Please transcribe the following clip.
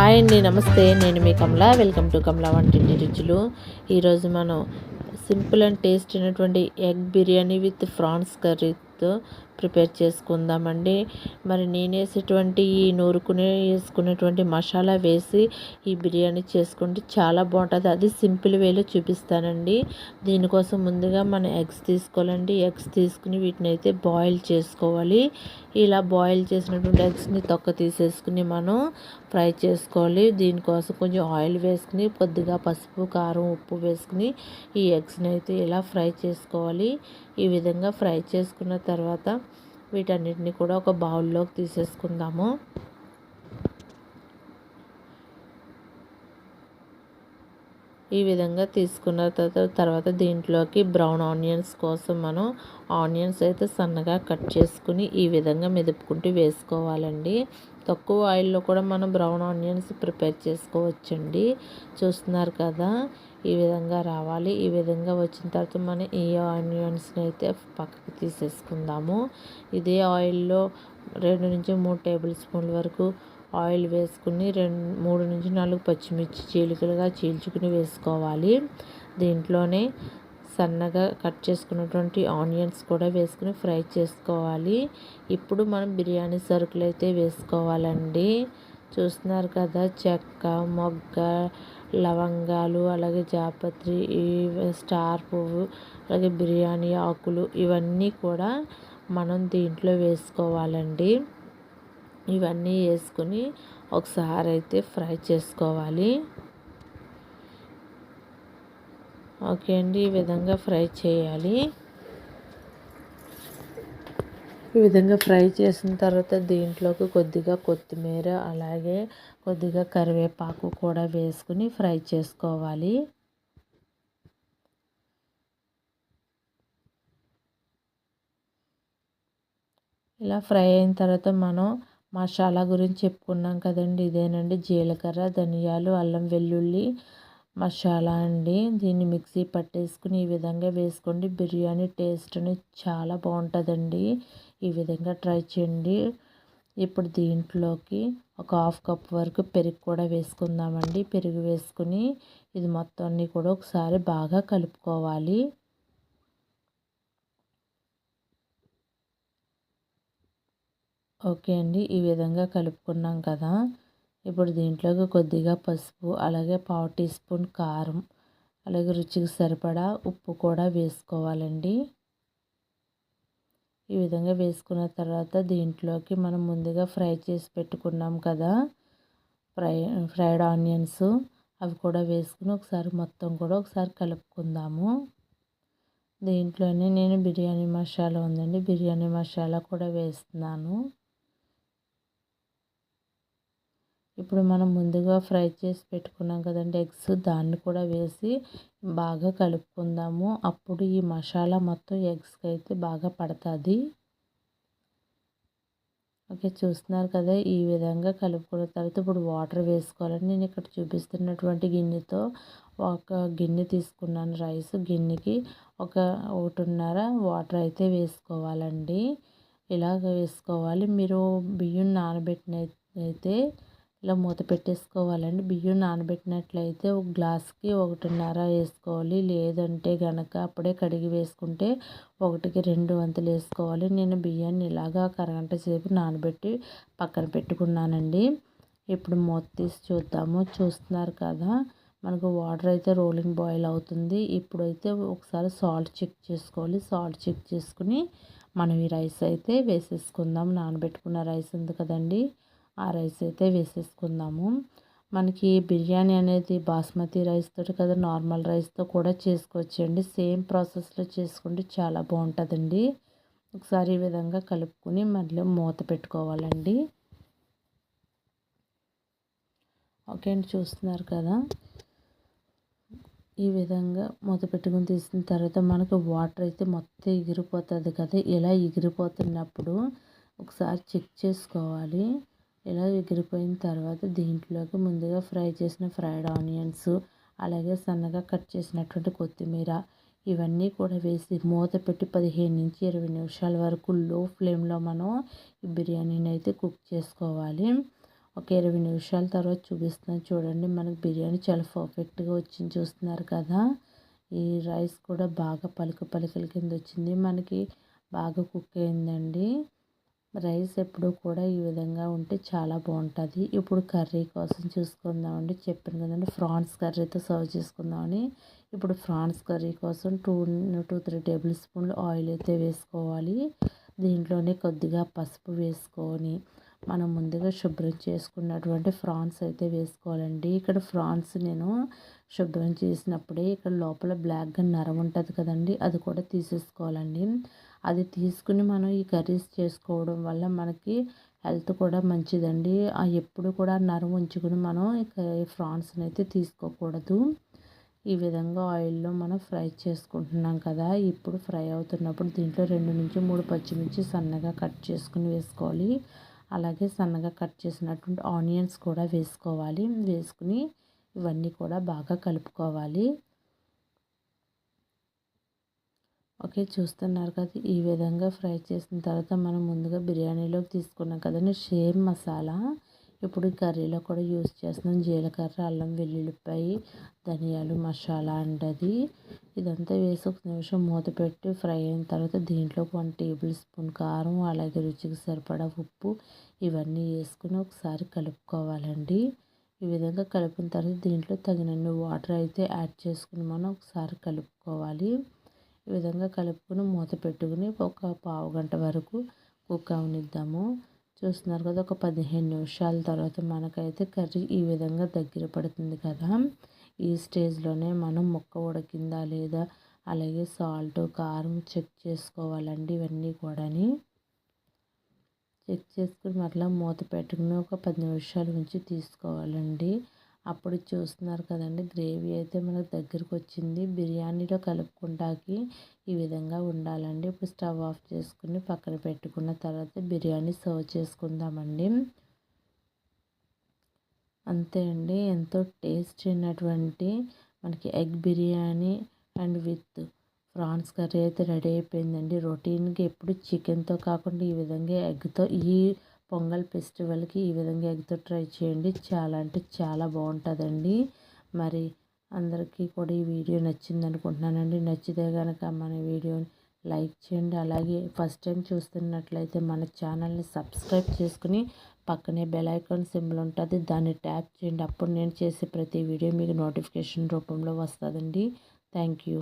Hi అండి, నమస్తే. నేను మీ కమల. వెల్కమ్ టు కమల వంటింటి రుచులు. ఈరోజు మనం సింపుల్ అండ్ టేస్ట్ అయినటువంటి ఎగ్ బిర్యానీ విత్ ఫ్రాన్స్ కర్రీతో ప్రిపేర్ చేసుకుందామండి. మరి నేను వేసేటువంటి ఈ వేసుకునేటువంటి మసాలా వేసి ఈ బిర్యానీ చేసుకుంటే చాలా బాగుంటుంది. అది సింపుల్ వేలో చూపిస్తానండి. దీనికోసం ముందుగా మనం ఎగ్స్ తీసుకోవాలండి. ఎగ్స్ తీసుకుని వీటిని అయితే బాయిల్ చేసుకోవాలి. ఇలా బాయిల్ చేసినటువంటి ఎగ్స్ని తొక్క తీసేసుకుని మనం ఫ్రై చేసుకోవాలి. దీనికోసం కొంచెం ఆయిల్ వేసుకుని కొద్దిగా పసుపు, కారం, ఉప్పు వేసుకుని ఈ ఎగ్స్ని అయితే ఇలా ఫ్రై చేసుకోవాలి. ఈ విధంగా ఫ్రై చేసుకున్న తర్వాత వీటన్నిటిని కూడా ఒక బౌల్లోకి తీసేసుకుందాము. ఈ విధంగా తీసుకున్న తర్వాత దీంట్లోకి బ్రౌన్ ఆనియన్స్ కోసం మనం ఆనియన్స్ అయితే సన్నగా కట్ చేసుకుని ఈ విధంగా మెదుపుకుంటూ వేసుకోవాలండి. తక్కువ ఆయిల్లో కూడా మనం బ్రౌన్ ఆనియన్స్ ప్రిపేర్ చేసుకోవచ్చండి. చూస్తున్నారు కదా, ఈ విధంగా రావాలి. ఈ విధంగా వచ్చిన తర్వాత మనం ఈ ఆనియన్స్ని అయితే పక్కకు తీసేసుకుందాము. ఇదే ఆయిల్లో 2 నుంచి 3 టేబుల్ స్పూన్ల వరకు ఆయిల్ వేసుకుని 3 నుంచి 4 పచ్చిమిర్చి చీలికలుగా చీల్చుకుని వేసుకోవాలి. దీంట్లోనే సన్నగా కట్ చేసుకున్నటువంటి ఆనియన్స్ కూడా వేసుకుని ఫ్రై చేసుకోవాలి. ఇప్పుడు మనం బిర్యానీ సరుకులు అయితే వేసుకోవాలండి. చూస్తున్నారు కదా, చెక్క, మొగ్గ, లవంగాలు, అలాగే జాపత్రి, స్టార్ పువ్వు, అలాగే బిర్యానీ ఆకులు ఇవన్నీ కూడా మనం దీంట్లో వేసుకోవాలండి. ఇవన్నీ వేసుకుని ఒకసారి అయితే ఫ్రై చేసుకోవాలి. ఓకే అండి, ఈ విధంగా ఫ్రై చేయాలి. ఈ విధంగా ఫ్రై చేసిన తర్వాత దీంట్లోకి కొద్దిగా కొత్తిమీర, అలాగే కొద్దిగా కరివేపాకు కూడా వేసుకుని ఫ్రై చేసుకోవాలి. ఇలా ఫ్రై అయిన తర్వాత మనం మసాలా గురించి చెప్పుకున్నాం కదండి, ఇదేనండి జీలకర్ర, ధనియాలు, అల్లం వెల్లుల్లి మసాలా అండి. దీన్ని మిక్సీ పట్టేసుకుని ఈ విధంగా వేసుకోండి. బిర్యానీ టేస్ట్ అనేది చాలా బాగుంటుందండి. ఈ విధంగా ట్రై చేయండి. ఇప్పుడు దీంట్లోకి ఒక 1/2 కప్ వరకు పెరుగు కూడా వేసుకుందామండి. పెరుగు వేసుకుని ఇది మొత్తాన్ని కూడా ఒకసారి బాగా కలుపుకోవాలి. ఓకే అండి, ఈ విధంగా కలుపుకున్నాం కదా. ఇప్పుడు దీంట్లోకి కొద్దిగా పసుపు, అలాగే 1/2 టీ స్పూన్ కారం, అలాగే రుచికి సరిపడా ఉప్పు కూడా వేసుకోవాలండి. ఈ విధంగా వేసుకున్న తర్వాత దీంట్లోకి మనం ముందుగా ఫ్రై చేసి పెట్టుకున్నాం కదా ఫ్రైడ్ ఆనియన్స్, అవి కూడా వేసుకుని ఒకసారి మొత్తం కూడా ఒకసారి కలుపుకుందాము. దీంట్లోనే నేను బిర్యానీ మసాలా ఉందండి, బిర్యానీ మసాలా కూడా వేస్తున్నాను. ఇప్పుడు మనం ముందుగా ఫ్రై చేసి పెట్టుకున్నాం కదండి ఎగ్స్, దాన్ని కూడా వేసి బాగా కలుపుకుందాము. అప్పుడు ఈ మసాలా మొత్తం ఎగ్స్కి అయితే బాగా పడుతుంది. ఓకే, చూస్తున్నారు కదా, ఈ విధంగా కలుపుకున్న తర్వాత ఇప్పుడు వాటర్ వేసుకోవాలండి. నేను ఇక్కడ చూపిస్తున్నటువంటి గిన్నెతో ఒక గిన్నె తీసుకున్నాను రైస్. గిన్నెకి 1.5 వాటర్ అయితే వేసుకోవాలండి. ఇలాగ వేసుకోవాలి. మీరు బియ్యం నానబెట్టినైతే ఇలా మూత పెట్టేసుకోవాలండి. బియ్యం నానబెట్టినట్లయితే ఒక గ్లాస్కి 1.5 వేసుకోవాలి. లేదంటే కనుక అప్పుడే కడిగి వేసుకుంటే 1కి 2 వంతులు వేసుకోవాలి. నేను బియ్యాన్ని ఇలాగా అరగంట సేపు నానబెట్టి పక్కన పెట్టుకున్నానండి. ఇప్పుడు మూత తీసి చూద్దాము. చూస్తున్నారు కదా, మనకు వాటర్ అయితే రోలింగ్ బాయిల్ అవుతుంది. ఇప్పుడైతే ఒకసారి సాల్ట్ చెక్ చేసుకోవాలి. సాల్ట్ చెక్ చేసుకుని మనం ఈ రైస్ అయితే వేసేసుకుందాం. నానబెట్టుకున్న రైస్ ఉంది కదండి, ఆ రైస్ అయితే వేసేసుకుందాము. మనకి బిర్యానీ అనేది బాస్మతి రైస్ తోటి కదా, నార్మల్ రైస్తో కూడా చేసుకోవచ్చండి. సేమ్ ప్రాసెస్లో చేసుకుంటే చాలా బాగుంటుందండి. ఒకసారి ఈ విధంగా కలుపుకొని మళ్ళీ మూత పెట్టుకోవాలండి. ఓకే అండి, చూస్తున్నారు కదా, ఈ విధంగా మూత పెట్టుకుని తీసిన తర్వాత మనకు వాటర్ అయితే మొత్తం ఎగిరిపోతుంది కదా. ఇలా ఎగిరిపోతున్నప్పుడు ఒకసారి చెక్ చేసుకోవాలి. ఇలా ఎగిరిపోయిన తర్వాత దీంట్లోకి ముందుగా ఫ్రై చేసిన ఫ్రైడ్ ఆనియన్స్, అలాగే సన్నగా కట్ చేసినటువంటి కొత్తిమీర ఇవన్నీ కూడా వేసి మూత పెట్టి 15 నుంచి 20 నిమిషాల వరకు లో ఫ్లేమ్లో మనం ఈ బిర్యానీని అయితే కుక్ చేసుకోవాలి. ఒక 20 నిమిషాల తర్వాత చూపిస్తున్నాను చూడండి. మనకు బిర్యానీ చాలా పర్ఫెక్ట్గా వచ్చింది చూస్తున్నారు కదా. ఈ రైస్ కూడా బాగా పలుకుల కింద వచ్చింది, మనకి బాగా కుక్ అయిందండి. రైస్ ఎప్పుడు కూడా ఈ విధంగా ఉంటే చాలా బాగుంటుంది. ఇప్పుడు కర్రీ కోసం చూసుకుందామండి. చెప్పాను కదండి ఫ్రాన్స్ కర్రీతో సర్వ్ చేసుకుందామని. ఇప్పుడు ఫ్రాన్స్ కర్రీ కోసం 2-3 టేబుల్ స్పూన్లు ఆయిల్ అయితే వేసుకోవాలి. దీంట్లోనే కొద్దిగా పసుపు వేసుకొని మనం ముందుగా శుభ్రం చేసుకున్నటువంటి ఫ్రాన్స్ అయితే వేసుకోవాలండి. ఇక్కడ ఫ్రాన్స్ నేను శుభ్రం చేసినప్పుడే ఇక్కడ లోపల బ్లాక్గా నరం ఉంటుంది కదండి, అది కూడా తీసేసుకోవాలండి. అది తీసుకుని మనం ఈ కర్రీస్ చేసుకోవడం వల్ల మనకి హెల్త్ కూడా మంచిదండి. ఎప్పుడు కూడా నరం ఉంచుకుని మనం ఫ్రాన్స్ని అయితే తీసుకోకూడదు. ఈ విధంగా ఆయిల్లో మనం ఫ్రై చేసుకుంటున్నాం కదా. ఇప్పుడు ఫ్రై అవుతున్నప్పుడు దీంట్లో 2-3 పచ్చిమిర్చి సన్నగా కట్ చేసుకుని వేసుకోవాలి. అలాగే సన్నగా కట్ చేసినటువంటి ఆనియన్స్ కూడా వేసుకోవాలి. వేసుకుని ఇవన్నీ కూడా బాగా కలుపుకోవాలి. ఓకే, చూస్తున్నారు కదా. ఈ విధంగా ఫ్రై చేసిన తర్వాత మనం ముందుగా బిర్యానీలోకి తీసుకున్నాం కదండి సేమ్ మసాలా ఇప్పుడు కర్రీలో కూడా యూజ్ చేస్తున్నాం. జీలకర్ర, అల్లం వెల్లుల్లిపాయ, ధనియాలు, మసాలా అంటది. ఇదంతా వేసి ఒక నిమిషం మూత పెట్టి ఫ్రై అయిన తర్వాత దీంట్లో 1 టేబుల్ స్పూన్ కారం, అలాగే రుచికి సరిపడా ఉప్పు ఇవన్నీ వేసుకుని ఒకసారి కలుపుకోవాలండి. ఈ విధంగా కలిపిన తర్వాత దీంట్లో తగినన్ని వాటర్ అయితే యాడ్ చేసుకుని మనం ఒకసారి కలుపుకోవాలి. ఈ విధంగా కలుపుకొని మూత పెట్టుకుని ఒక పావుగంట వరకు కుక్ అవనిద్దాము. చూస్తున్నారు కదా, ఒక 15 నిమిషాల తర్వాత మనకైతే కర్రీ ఈ విధంగా దగ్గర పడుతుంది కదా. ఈ స్టేజ్లోనే మనం ముక్క ఉడికిందా లేదా, అలాగే సాల్ట్, కారం చెక్ చేసుకోవాలండి. ఇవన్నీ కూడా చెక్ చేసుకుని మరలా మూత పెట్టుకుని ఒక 10 నిమిషాలు ఉంచి తీసుకోవాలండి. అప్పుడు చూస్తున్నారు కదండి, గ్రేవీ అయితే మనకు దగ్గరకు వచ్చింది. బిర్యానీలో కలుపుకుంటాకి ఈ విధంగా ఉండాలండి. ఇప్పుడు స్టవ్ ఆఫ్ చేసుకుని పక్కన పెట్టుకున్న తర్వాత బిర్యానీ సర్వ్ చేసుకుందామండి. అంతే అండి, ఎంతో టేస్ట్ అయినటువంటి మనకి egg biryani and with prawns curry అయితే రెడీ అయిపోయిందండి. రొటీన్గా ఎప్పుడు చికెన్తో కాకుండా ఈ విధంగా ఎగ్తో, ఈ పొంగల్ ఫెస్టివల్కి ఈ విధంగా ఎగ్తో ట్రై చేయండి. చాలా అంటే చాలా బాగుంటుందండి. మరి అందరికీ కూడా ఈ వీడియో నచ్చింది అనుకుంటున్నానండి. నచ్చితే కనుక మన వీడియోని లైక్ చేయండి. అలాగే ఫస్ట్ టైం చూస్తున్నట్లయితే మన ఛానల్ని సబ్స్క్రైబ్ చేసుకుని పక్కనే బెల్ ఐకాన్ సింబల్ ఉంటుంది, దాన్ని ట్యాప్ చేయండి. అప్పుడు నేను చేసే ప్రతి వీడియో మీకు నోటిఫికేషన్ రూపంలో వస్తుందండి. Thank you.